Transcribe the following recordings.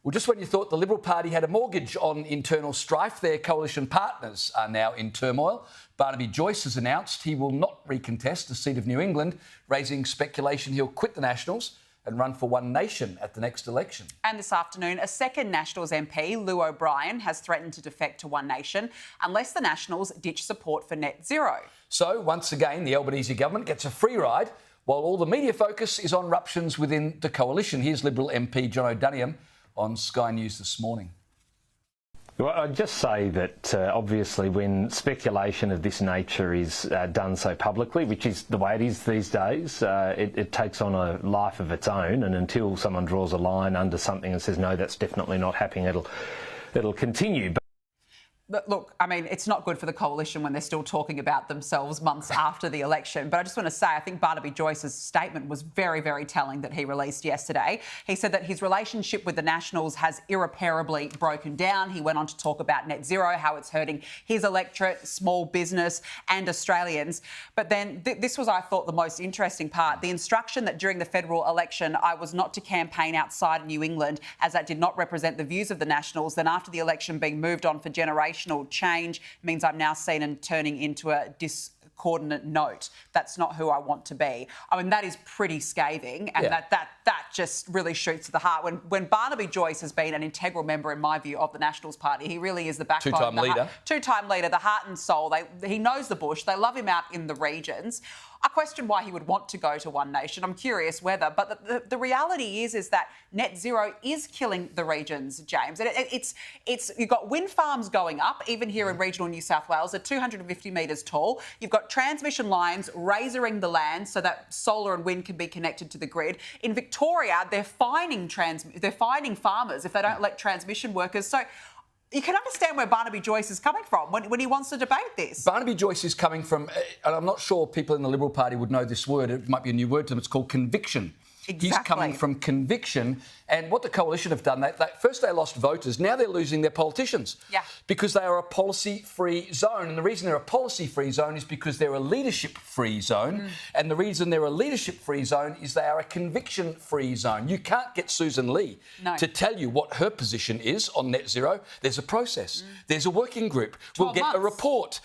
Well, just when you thought the Liberal Party had a mortgage on internal strife, their coalition partners are now in turmoil. Barnaby Joyce has announced he will not recontest the seat of New England, raising speculation he'll quit the Nationals and run for One Nation at the next election. And this afternoon, a second Nationals MP, Llew O'Brien, has threatened to defect to One Nation unless the Nationals ditch support for net zero. So, once again, the Albanese government gets a free ride, while all the media focus is on ruptions within the coalition. Here's Liberal MP John O'Daniel on Sky News this morning. Well, I'd just say that obviously when speculation of this nature is done so publicly, which is the way it is these days, it takes on a life of its own, and until someone draws a line under something and says, no, that's definitely not happening, it'll continue. But look, I mean, it's not good for the coalition when they're still talking about themselves months after the election. But I just want to say, I think Barnaby Joyce's statement was very, very telling that he released yesterday. He said that his relationship with the Nationals has irreparably broken down. He went on to talk about net zero, how it's hurting his electorate, small business and Australians. But then this was, I thought, the most interesting part. The instruction that during the federal election I was not to campaign outside New England as that did not represent the views of the Nationals. Then after the election being moved on for generations, change means I'm now seen and turning into a discordant note. That's not who I want to be. I mean, that is pretty scathing, and that just really shoots to the heart. When Barnaby Joyce has been an integral member, in my view, of the Nationals Party, he really is the backbone. Two-time leader, the heart and soul. He knows the bush. They love him out in the regions. I question why he would want to go to One Nation. I'm curious whether, but the reality is that net zero is killing the regions, James. And it's you've got wind farms going up, even here in regional New South Wales, at 250 metres tall. You've got transmission lines razoring the land so that solar and wind can be connected to the grid. In Victoria, they're fining farmers if they don't let transmission workers. So you can understand where Barnaby Joyce is coming from when he wants to debate this. Barnaby Joyce is coming from, and I'm not sure people in the Liberal Party would know this word, it might be a new word to them, it's called conviction. Exactly. He's coming from conviction, and what the coalition have done, first they lost voters, now they're losing their politicians. Yeah. Because they are a policy-free zone, and the reason they're a policy-free zone is because they're a leadership-free zone, and the reason they're a leadership-free zone is they are a conviction-free zone. You can't get Susan Lee to tell you what her position is on net zero. There's a process. There's a working group. We'll get a report.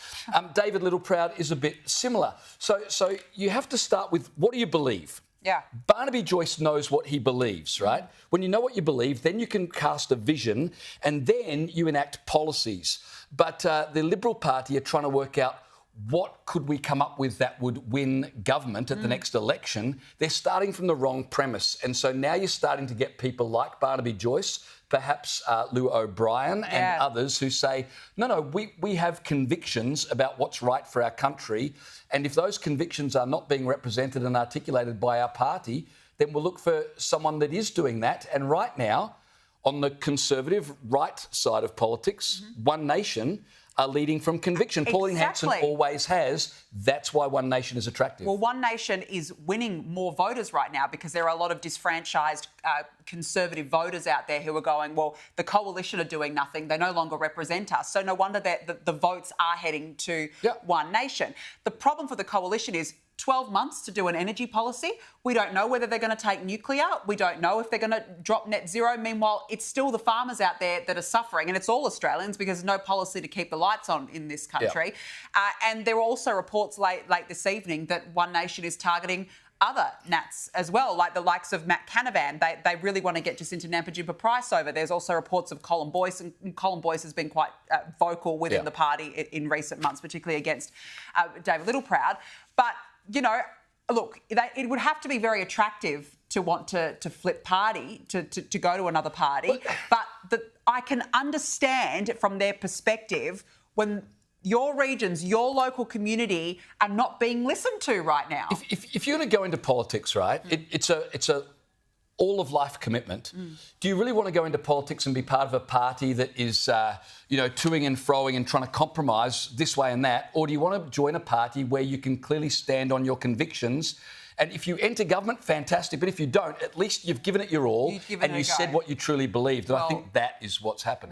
David Littleproud is a bit similar. So you have to start with, what do you believe? Yeah. Barnaby Joyce knows what he believes, right? When you know what you believe, then you can cast a vision and then you enact policies. But the Liberal Party are trying to work out what could we come up with that would win government at the next election. They're starting from the wrong premise. And so now you're starting to get people like Barnaby Joyce, perhaps Llew O'Brien and others who say, no, we have convictions about what's right for our country. And if those convictions are not being represented and articulated by our party, then we'll look for someone that is doing that. And right now, on the Conservative right side of politics, One Nation are leading from conviction. Pauline Hanson always has. That's why One Nation is attractive. Well, One Nation is winning more voters right now because there are a lot of disfranchised Conservative voters out there who are going, well, the coalition are doing nothing. They no longer represent us. So no wonder that the votes are heading to One Nation. The problem for the coalition is 12 months to do an energy policy. We don't know whether they're going to take nuclear. We don't know if they're going to drop net zero. Meanwhile, it's still the farmers out there that are suffering, and it's all Australians because there's no policy to keep the lights on in this country. And there were also reports late this evening that One Nation is targeting other Nats as well, like the likes of Matt Canavan. They really want to get Jacinta Nampijinpa-Price over. There's also reports of Colin Boyce, and Colin Boyce has been quite vocal within the party in recent months, particularly against David Littleproud. But you know, look, it would have to be very attractive to want to flip party, to go to another party. But I can understand from their perspective when your regions, your local community are not being listened to right now. If you're going to go into politics, right, it's a all-of-life commitment. Do you really want to go into politics and be part of a party that is, toing and froing and trying to compromise this way and that? Or do you want to join a party where you can clearly stand on your convictions? And if you enter government, fantastic. But if you don't, at least you've given it your all and you said what you truly believed. And I think that is what's happening.